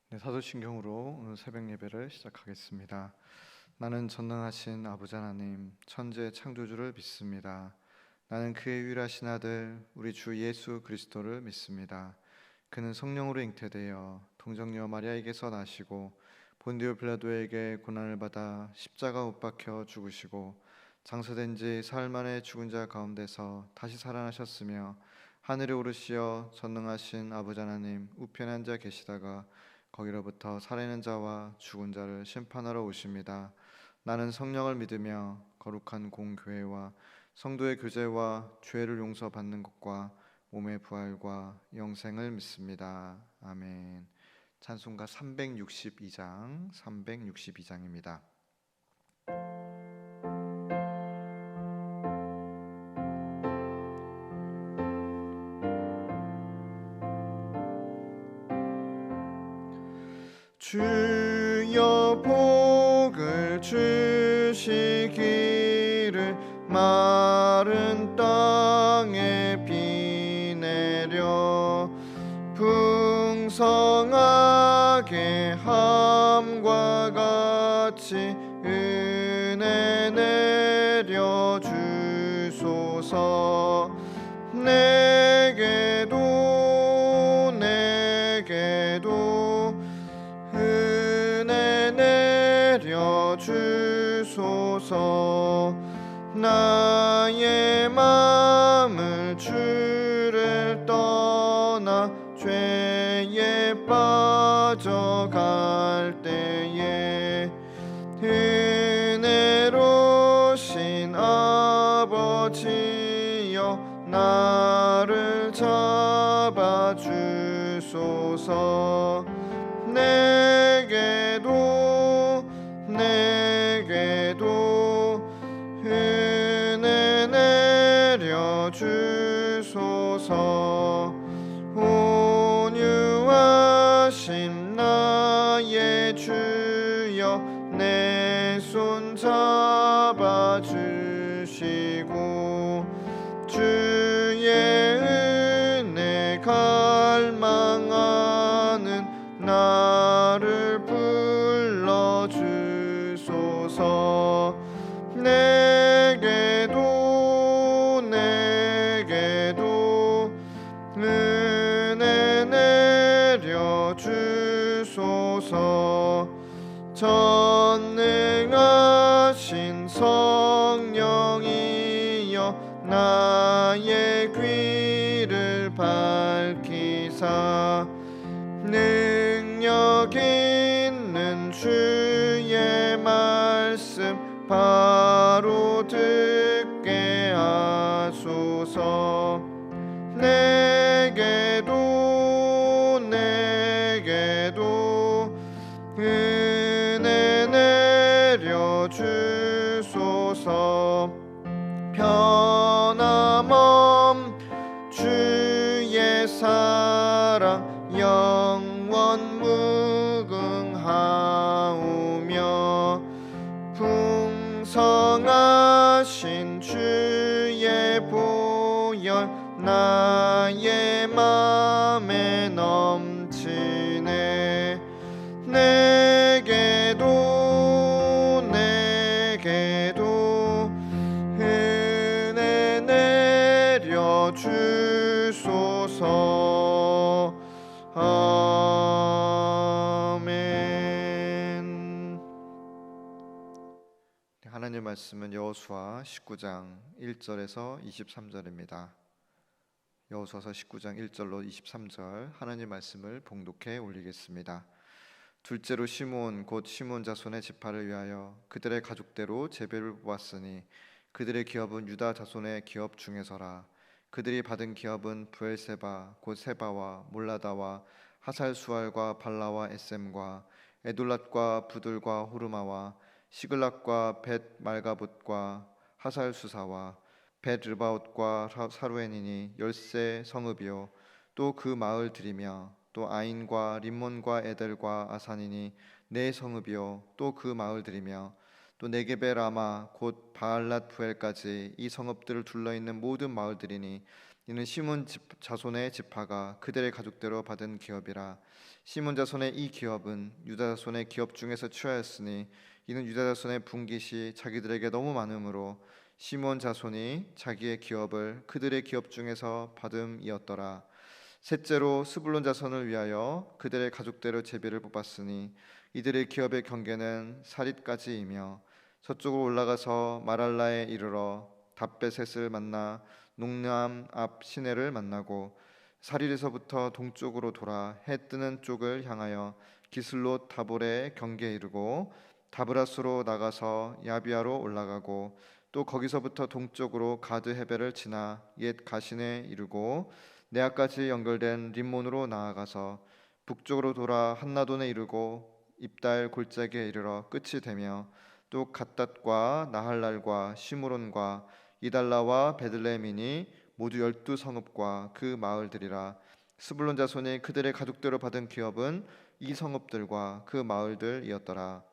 네, 사도신경으로 오늘 새벽 예배를 시작하겠습니다. 나는 전능하신 아버지 하나님, 천지의 창조주를 믿습니다. 나는 그의 유일하신 아들, 우리 주 예수 그리스도를 믿습니다. 그는 성령으로 잉태되어 동정녀 마리아에게서 나시고 본디오 빌라도에게 고난을 받아 십자가 못 박혀 죽으시고 장사된 지 사흘 만에 죽은 자 가운데서 다시 살아나셨으며 하늘에 오르시어 전능하신 아버지 하나님 우편에 앉아 계시다가 거기로부터 살아있는 자와 죽은 자를 심판하러 오십니다. 나는 성령을 믿으며 거룩한 공교회와 성도의 교제와 죄를 용서받는 것과 몸의 부활과 영생을 믿습니다. 아멘. 찬송가 362장입니다. 주여 복을 주시기를 마른 땅에 비 내려 풍성하게 함과 같이 은혜 내려 주소서. 내게도 은혜 내려 주소서. 나의 마음을 주를 떠나 죄에 빠져갈 때에 은혜로우신 아버지여 나를 잡아주소서. 내게도 은혜 내려 주소서. 온유하신 나의 주여 내 손 잡아주시고 주의 은혜 갈망하는 나를 불러주소서. 내게도 은혜 내려 주소서. 전능하신 성령이여 나의 귀를 밝히사 능력 있는 주의 말씀 바로 듣게 하소서. 내게도 은혜 내려 주소서. 변함없 주의 사랑 영원 무궁하오며 풍성하신 주의 보혈 나의 맘에 넘치네. 내게도 은혜 내려 주소서. 아멘. 하나님 말씀은 여호수아 19장 1절에서 23절입니다. 여호수아서 19장 1절로 23절 하나님 말씀을 봉독해 올리겠습니다. 둘째로 시므온 곧 시므온 자손의 지파를 위하여 그들의 가족대로 제배를 뽑았으니 그들의 기업은 유다 자손의 기업 중에서라. 그들이 받은 기업은 브엘세바 곧 세바와 몰라다와 하살수알과 발라와 에셈과 에돌랏과 부들과 호르마와 시글락과 벳 말가봇과 하살수사와 벳 르바옷과 사루엔이니 10세 성읍이요 또 그 마을들이며 또 아인과 림몬과 에델과 아산이니 4성읍이요 또 그 마을들이며 또 네게베 라마 곧 바알랏 부엘까지 이 성읍들을 둘러있는 모든 마을들이니 이는 시몬 자손의 지파가 그들의 가족대로 받은 기업이라. 시몬 자손의 이 기업은 유다 자손의 기업 중에서 취하였으니 이는 유다 자손의 분깃이 자기들에게 너무 많으므로 시몬 자손이 자기의 기업을 그들의 기업 중에서 받음이었더라. 셋째로 스불론 자손을 위하여 그들의 가족대로 제비를 뽑았으니 이들의 기업의 경계는 사릿까지이며 서쪽으로 올라가서 마랄라에 이르러 답베셋을 만나 농람 앞 시내를 만나고 사릿에서부터 동쪽으로 돌아 해 뜨는 쪽을 향하여 기슬롯 다볼의 경계에 이르고 다브라스로 나가서 야비아로 올라가고 또 거기서부터 동쪽으로 가드 헤벨을 지나 옛 가신에 이르고 네아까지 연결된 림몬으로 나아가서 북쪽으로 돌아 한나돈에 이르고 입달 골짜기에 이르러 끝이 되며 또 갓닷과 나할랄과 시므론과 이달라와 베들레헴이니 모두 12성읍과 그 마을들이라. 스불론 자손이 그들의 가족대로 받은 기업은 이 성읍들과 그 마을들이었더라.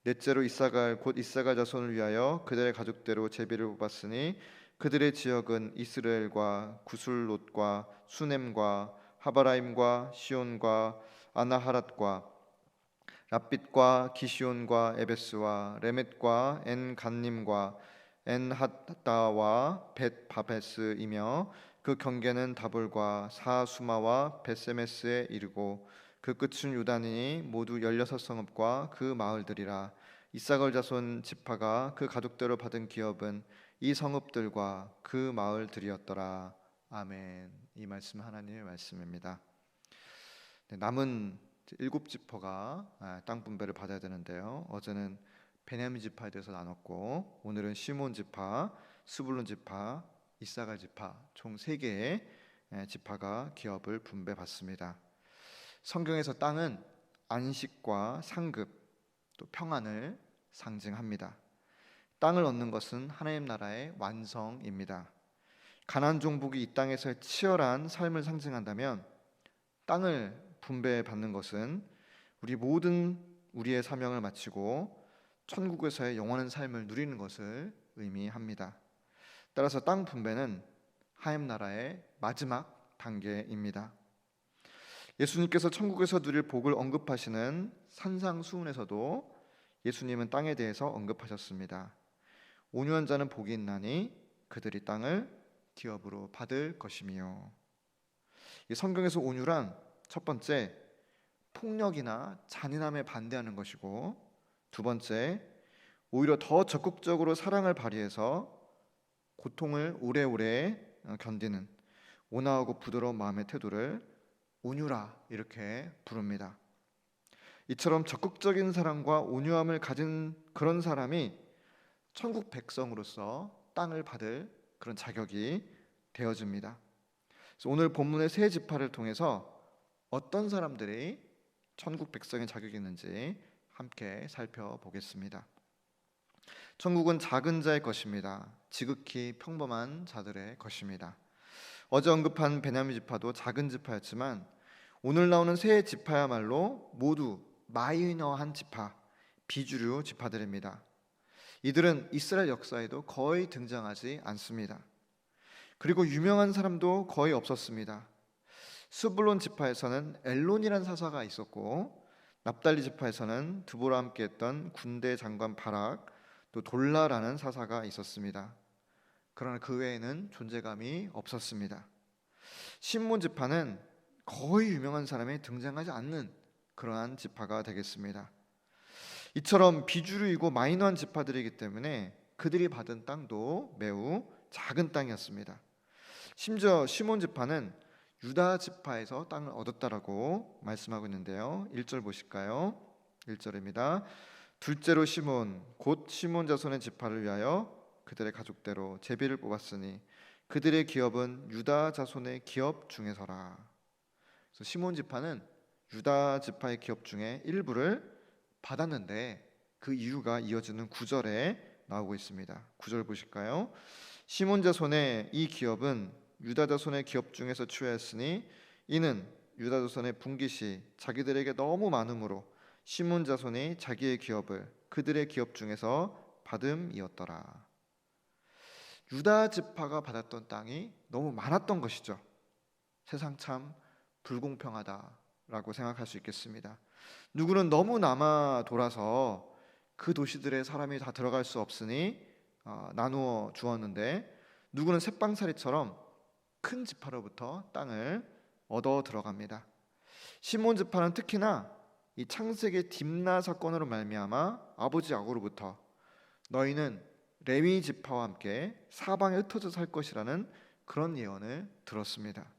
넷째로 이사갈 곧 이사갈 자손을 위하여 그들의 가족대로 제비를 뽑았으니 그들의 지역은 이스라엘과 구술롯과 수넴과 하바라임과 시온과 아나하랏과 랍빗과 기시온과 에베스와 레멧과 엔간님과 엔핫다와 벳바베스이며 그 경계는 다볼과 사수마와 벳세메스에 이르고 그 끝은 유다니니 모두 16성읍과 그 마을들이라. 이사갈 자손 지파가 그 가족대로 받은 기업은 이 성읍들과 그 마을들이었더라. 아멘. 이 말씀 하나님의 말씀입니다. 남은 7지파가 땅 분배를 받아야 되는데요. 어제는 베냐민 지파에 대해서 나눴고 오늘은 시몬 지파, 스불론 지파, 이사갈 지파 총 3개의 지파가 기업을 분배받습니다. 성경에서 땅은 안식과 상급 또 평안을 상징합니다. 땅을 얻는 것은 하나님 나라의 완성입니다. 가나안 종족이 이 땅에서의 치열한 삶을 상징한다면 땅을 분배받는 것은 우리의 사명을 마치고 천국에서의 영원한 삶을 누리는 것을 의미합니다. 따라서 땅 분배는 하나님 나라의 마지막 단계입니다. 예수님께서 천국에서 누릴 복을 언급하시는 산상수훈에서도 예수님은 땅에 대해서 언급하셨습니다. 온유한 자는 복이 있나니 그들이 땅을 기업으로 받을 것이며. 이 성경에서 온유란 첫 번째 폭력이나 잔인함에 반대하는 것이고, 두 번째 오히려 더 적극적으로 사랑을 발휘해서 고통을 오래오래 견디는 온화하고 부드러운 마음의 태도를 온유라 이렇게 부릅니다. 이처럼 적극적인 사랑과 온유함을 가진 그런 사람이 천국 백성으로서 땅을 받을 그런 자격이 되어집니다. 그래서 오늘 본문의 세 지파를 통해서 어떤 사람들이 천국 백성의 자격이 있는지 함께 살펴보겠습니다. 천국은 작은 자의 것입니다. 지극히 평범한 자들의 것입니다. 어제 언급한 베냐민 지파도 작은 지파였지만 오늘 나오는 세 지파야말로 모두 마이너한 지파, 비주류 지파들입니다. 이들은 이스라엘 역사에도 거의 등장하지 않습니다. 그리고 유명한 사람도 거의 없었습니다. 스불론 지파에서는 엘론이라는 사사가 있었고, 납달리 지파에서는 드보라 함께했던 군대 장관 바락, 또 돌라라는 사사가 있었습니다. 그러나 그 외에는 존재감이 없었습니다. 시몬 지파는 거의 유명한 사람이 등장하지 않는 그러한 지파가 되겠습니다. 이처럼 비주류이고 마이너한 지파들이기 때문에 그들이 받은 땅도 매우 작은 땅이었습니다. 심지어 시몬 지파는 유다 지파에서 땅을 얻었다라고 말씀하고 있는데요. 1절 보실까요? 1절입니다. 둘째로 시몬 곧 시몬 자손의 지파를 위하여 그들의 가족대로 제비를 뽑았으니 그들의 기업은 유다 자손의 기업 중에서라. 그래서 시몬 지파는 유다 지파의 기업 중에 일부를 받았는데 그 이유가 이어지는 9절에 나오고 있습니다. 9절 보실까요? 시몬 자손의 이 기업은 유다 자손의 기업 중에서 취하였으니 이는 유다 자손의 분깃이 자기들에게 너무 많으므로 시몬 자손이 자기의 기업을 그들의 기업 중에서 받음이었더라. 유다 지파가 받았던 땅이 너무 많았던 것이죠. 세상 참 불공평하다라고 생각할 수 있겠습니다. 누구는 너무 남아 돌아서 그 도시들에 사람이 다 들어갈 수 없으니 나누어 주었는데, 누구는 셋방살이처럼 큰 지파로부터 땅을 얻어 들어갑니다. 시몬 지파는 특히나 이 창세기 딥나 사건으로 말미암아 아버지 야고로부터 너희는 레위 지파와 함께 사방에 흩어져 살 것이라는 그런 예언을 들었습니다.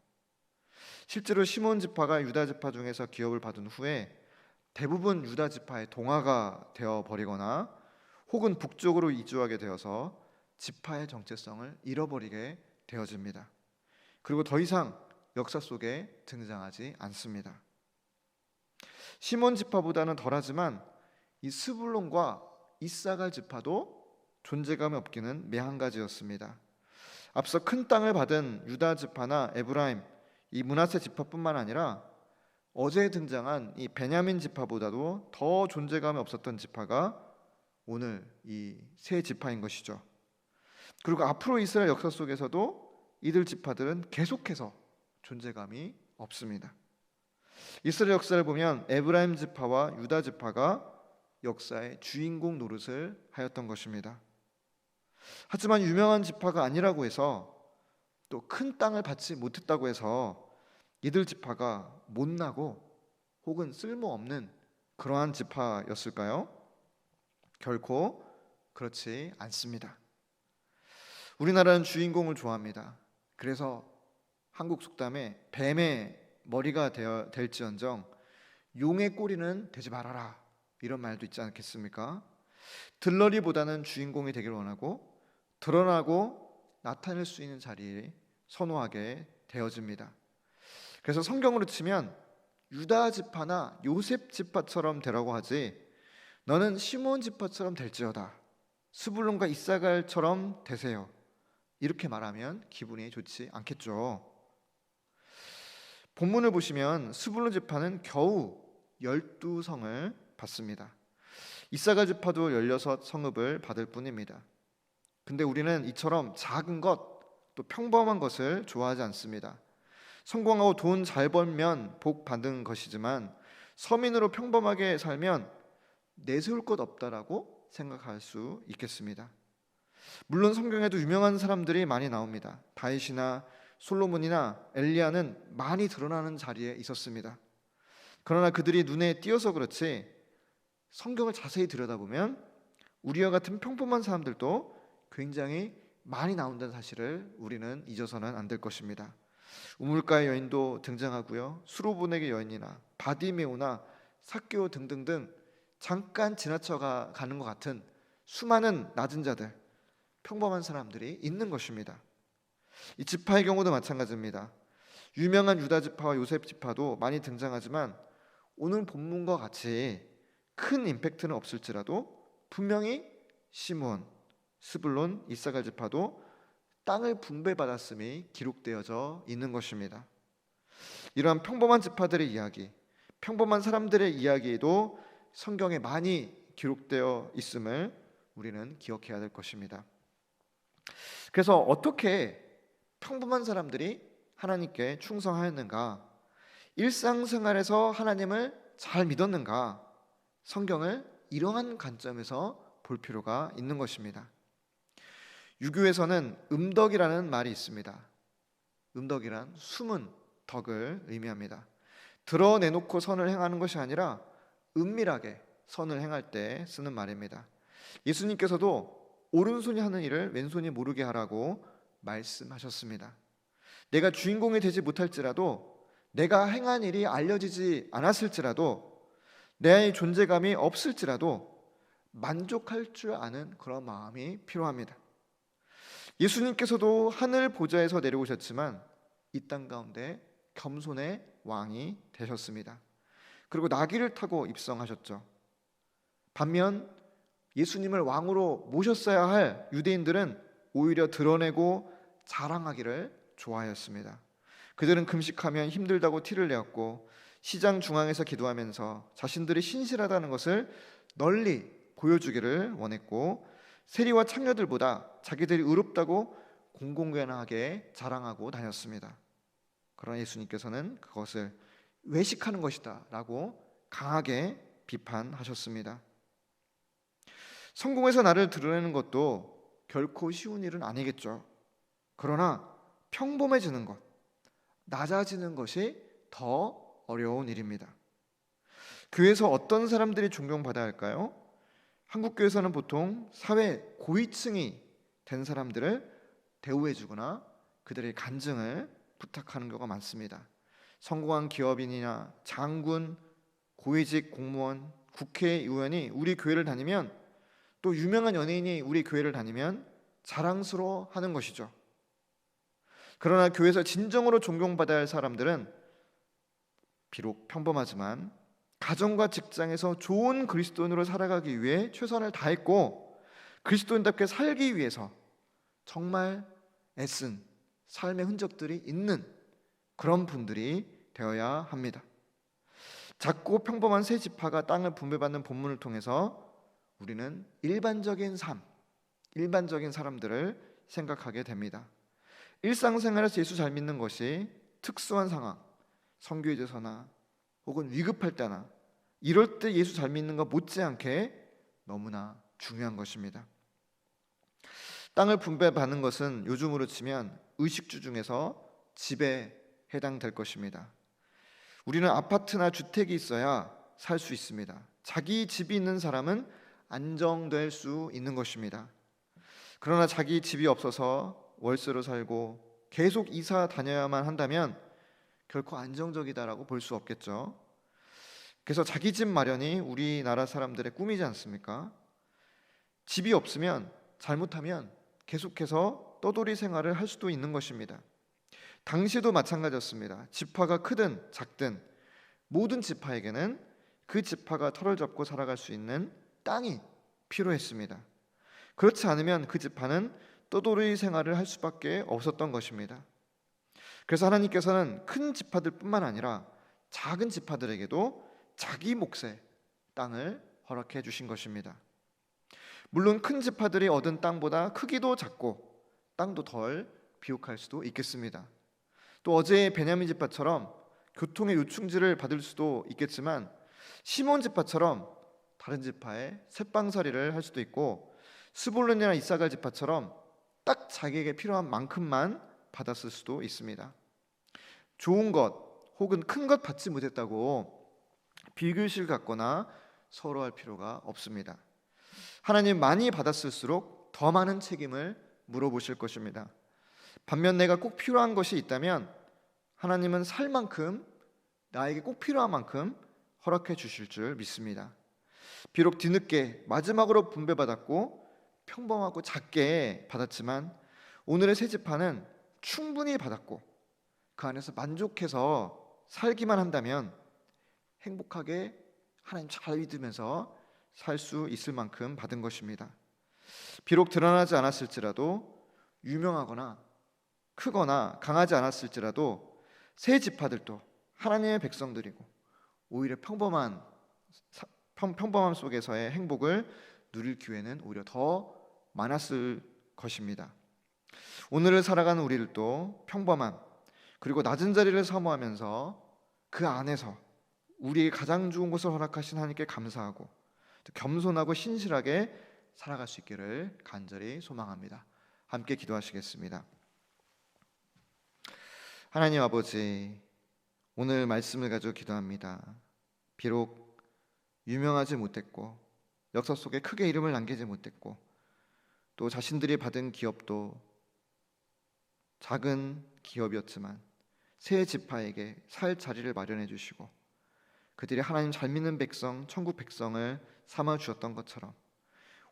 실제로 시몬 지파가 유다 지파 중에서 기업을 받은 후에 대부분 유다 지파의 동아가 되어 버리거나 혹은 북쪽으로 이주하게 되어서 지파의 정체성을 잃어버리게 되어집니다. 그리고 더 이상 역사 속에 등장하지 않습니다. 시몬 지파보다는 덜하지만 이 스불론과 이사갈 지파도 존재감이 없기는 매한가지였습니다. 앞서 큰 땅을 받은 유다 지파나 에브라임, 이 므낫세 지파뿐만 아니라 어제 등장한 이 베냐민 지파보다도 더 존재감이 없었던 지파가 오늘 이 세 지파인 것이죠. 그리고 앞으로 이스라엘 역사 속에서도 이들 지파들은 계속해서 존재감이 없습니다. 이스라엘 역사를 보면 에브라임 지파와 유다 지파가 역사의 주인공 노릇을 하였던 것입니다. 하지만 유명한 지파가 아니라고 해서, 또 큰 땅을 받지 못했다고 해서 이들 지파가 못나고 혹은 쓸모없는 그러한 지파였을까요? 결코 그렇지 않습니다. 우리나라는 주인공을 좋아합니다. 그래서 한국 속담에 뱀의 머리가 될지언정 용의 꼬리는 되지 말아라, 이런 말도 있지 않겠습니까? 들러리보다는 주인공이 되길 원하고 드러나고 나타낼 수 있는 자리에 선호하게 되어집니다. 그래서 성경으로 치면 유다 지파나 요셉 지파처럼 되라고 하지, 너는 시몬 지파처럼 될지어다, 스불론과 이사갈처럼 되세요, 이렇게 말하면 기분이 좋지 않겠죠. 본문을 보시면 스불론 지파는 겨우 12성을 받습니다. 이사갈 지파도 16성읍을 받을 뿐입니다. 근데 우리는 이처럼 작은 것, 또 평범한 것을 좋아하지 않습니다. 성공하고 돈 잘 벌면 복 받은 것이지만 서민으로 평범하게 살면 내세울 것 없다라고 생각할 수 있겠습니다. 물론 성경에도 유명한 사람들이 많이 나옵니다. 다윗이나 솔로몬이나 엘리야는 많이 드러나는 자리에 있었습니다. 그러나 그들이 눈에 띄어서 그렇지 성경을 자세히 들여다보면 우리와 같은 평범한 사람들도 굉장히 많이 나온다는 사실을 우리는 잊어서는 안 될 것입니다. 우물가의 여인도 등장하고요, 수로보넥의 여인이나 바디메오나 삭개오 등등등 잠깐 지나쳐가는 것 같은 수많은 낮은 자들, 평범한 사람들이 있는 것입니다. 이 지파의 경우도 마찬가지입니다. 유명한 유다 지파와 요셉 지파도 많이 등장하지만 오늘 본문과 같이 큰 임팩트는 없을지라도 분명히 시몬, 스불론, 이사갈 지파도 땅을 분배받았음이 기록되어져 있는 것입니다. 이러한 평범한 지파들의 이야기, 평범한 사람들의 이야기에도 성경에 많이 기록되어 있음을 우리는 기억해야 될 것입니다. 그래서 어떻게 평범한 사람들이 하나님께 충성하였는가, 일상생활에서 하나님을 잘 믿었는가, 성경을 이러한 관점에서 볼 필요가 있는 것입니다. 유교에서는 음덕이라는 말이 있습니다. 음덕이란 숨은 덕을 의미합니다. 드러내놓고 선을 행하는 것이 아니라 은밀하게 선을 행할 때 쓰는 말입니다. 예수님께서도 오른손이 하는 일을 왼손이 모르게 하라고 말씀하셨습니다. 내가 주인공이 되지 못할지라도, 내가 행한 일이 알려지지 않았을지라도, 내 존재감이 없을지라도 만족할 줄 아는 그런 마음이 필요합니다. 예수님께서도 하늘 보좌에서 내려오셨지만 이 땅 가운데 겸손의 왕이 되셨습니다. 그리고 나귀를 타고 입성하셨죠. 반면 예수님을 왕으로 모셨어야 할 유대인들은 오히려 드러내고 자랑하기를 좋아하였습니다. 그들은 금식하면 힘들다고 티를 내었고 시장 중앙에서 기도하면서 자신들이 신실하다는 것을 널리 보여주기를 원했고 세리와 창녀들보다 자기들이 의롭다고 공공연하게 자랑하고 다녔습니다. 그러나 예수님께서는 그것을 외식하는 것이다 라고 강하게 비판하셨습니다. 성공해서 나를 드러내는 것도 결코 쉬운 일은 아니겠죠. 그러나 평범해지는 것, 낮아지는 것이 더 어려운 일입니다. 교회에서 어떤 사람들이 존경받아야 할까요? 한국교회에서는 보통 사회 고위층이 된 사람들을 대우해주거나 그들의 간증을 부탁하는 경우가 많습니다. 성공한 기업인이나 장군, 고위직 공무원, 국회의원이 우리 교회를 다니면, 또 유명한 연예인이 우리 교회를 다니면 자랑스러워하는 것이죠. 그러나 교회에서 진정으로 존경받아야 할 사람들은 비록 평범하지만 가정과 직장에서 좋은 그리스도인으로 살아가기 위해 최선을 다했고 그리스도인답게 살기 위해서 정말 애쓴 삶의 흔적들이 있는 그런 분들이 되어야 합니다. 작고 평범한 세 지파가 땅을 분배받는 본문을 통해서 우리는 일반적인 삶, 일반적인 사람들을 생각하게 됩니다. 일상생활에서 예수 잘 믿는 것이 특수한 상황, 선교제서나 혹은 위급할 때나 이럴 때 예수 잘 믿는 것 못지않게 너무나 중요한 것입니다. 땅을 분배받는 것은 요즘으로 치면 의식주 중에서 집에 해당될 것입니다. 우리는 아파트나 주택이 있어야 살 수 있습니다. 자기 집이 있는 사람은 안정될 수 있는 것입니다. 그러나 자기 집이 없어서 월세로 살고 계속 이사 다녀야만 한다면 결코 안정적이다라고 볼 수 없겠죠. 그래서 자기 집 마련이 우리나라 사람들의 꿈이지 않습니까? 집이 없으면 잘못하면 계속해서 떠돌이 생활을 할 수도 있는 것입니다. 당시도 마찬가지였습니다. 지파가 크든 작든 모든 지파에게는 그 지파가 터를 잡고 살아갈 수 있는 땅이 필요했습니다. 그렇지 않으면 그 지파는 떠돌이 생활을 할 수밖에 없었던 것입니다. 그래서 하나님께서는 큰 지파들 뿐만 아니라 작은 지파들에게도 자기 몫의 땅을 허락해 주신 것입니다. 물론 큰 지파들이 얻은 땅보다 크기도 작고 땅도 덜 비옥할 수도 있겠습니다. 또 어제의 베냐민 지파처럼 교통의 요충지를 받을 수도 있겠지만 시몬 지파처럼 다른 지파에 셋방살이를 할 수도 있고 스불론이나 이사갈 지파처럼 딱 자기에게 필요한 만큼만 받았을 수도 있습니다. 좋은 것 혹은 큰 것 받지 못했다고 비교실 갖거나 서로할 필요가 없습니다. 하나님 많이 받았을수록 더 많은 책임을 물어보실 것입니다. 반면 내가 꼭 필요한 것이 있다면 하나님은 살 만큼 나에게 꼭 필요한 만큼 허락해 주실 줄 믿습니다. 비록 뒤늦게 마지막으로 분배받았고 평범하고 작게 받았지만 오늘의 새 지파는 충분히 받았고 그 안에서 만족해서 살기만 한다면 행복하게 하나님 잘 믿으면서 살 수 있을 만큼 받은 것입니다. 비록 드러나지 않았을지라도 유명하거나 크거나 강하지 않았을지라도 새 지파들도 하나님의 백성들이고 오히려 평범함 속에서의 행복을 누릴 기회는 오히려 더 많았을 것입니다. 오늘을 살아가는 우리들도 평범함 그리고 낮은 자리를 사모하면서 그 안에서 우리의 가장 좋은 것을 허락하신 하나님께 감사하고 겸손하고 신실하게 살아갈 수 있기를 간절히 소망합니다. 함께 기도하시겠습니다. 하나님 아버지, 오늘 말씀을 가지고 기도합니다. 비록 유명하지 못했고 역사 속에 크게 이름을 남기지 못했고 또 자신들이 받은 기업도 작은 기업이었지만 새 지파에게 살 자리를 마련해 주시고 그들이 하나님 잘 믿는 백성, 천국 백성을 삼아 주었던 것처럼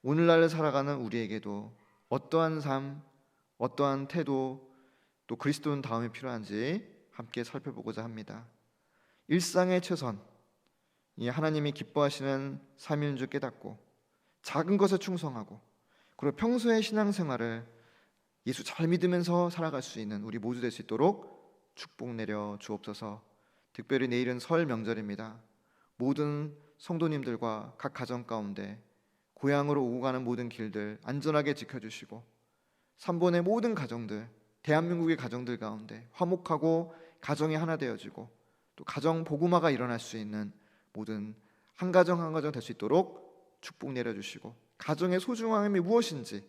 오늘날을 살아가는 우리에게도 어떠한 삶, 어떠한 태도, 또 그리스도인 다음이 필요한지 함께 살펴보고자 합니다. 일상의 최선, 이 하나님이 기뻐하시는 삶인 줄 깨닫고 작은 것에 충성하고 그리고 평소의 신앙생활을 예수 잘 믿으면서 살아갈 수 있는 우리 모두 될 수 있도록 축복 내려 주옵소서. 특별히 내일은 설 명절입니다. 모든 성도님들과 각 가정 가운데 고향으로 오고 가는 모든 길들 안전하게 지켜주시고 삼본의 모든 가정들, 대한민국의 가정들 가운데 화목하고 가정이 하나 되어지고 또 가정 복음화가 일어날 수 있는 모든 한 가정 한 가정 될 수 있도록 축복 내려주시고, 가정의 소중함이 무엇인지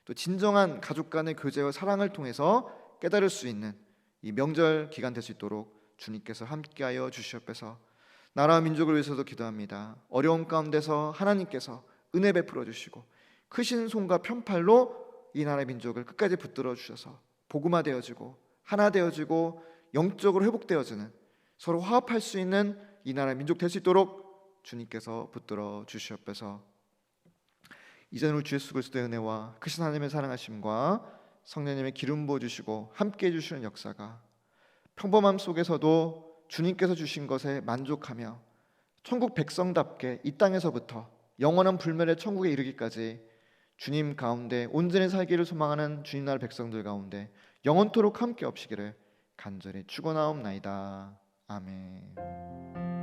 또 진정한 가족 간의 교제와 사랑을 통해서 깨달을 수 있는 이 명절 기간 될 수 있도록 주님께서 함께하여 주시옵소서. 나라와 민족을 위해서도 기도합니다. 어려움 가운데서 하나님께서 은혜 베풀어 주시고 크신 손과 편팔로 이 나라의 민족을 끝까지 붙들어 주셔서 복음화되어지고 하나 되어지고 영적으로 회복되어지는, 서로 화합할 수 있는 이 나라의 민족 될 수 있도록 주님께서 붙들어 주시옵소서. 이제는 우리 주 예수 그리스도의 은혜와 크신 하나님의 사랑하심과 성령님의 기름 부어 주시고 함께 해 주시는 역사가 평범함 속에서도 주님께서 주신 것에 만족하며 천국 백성답게 이 땅에서부터 영원한 불멸의 천국에 이르기까지 주님 가운데 온전히 살기를 소망하는 주님 나라 백성들 가운데 영원토록 함께 없시기를 간절히 축원하옵나이다. 아멘.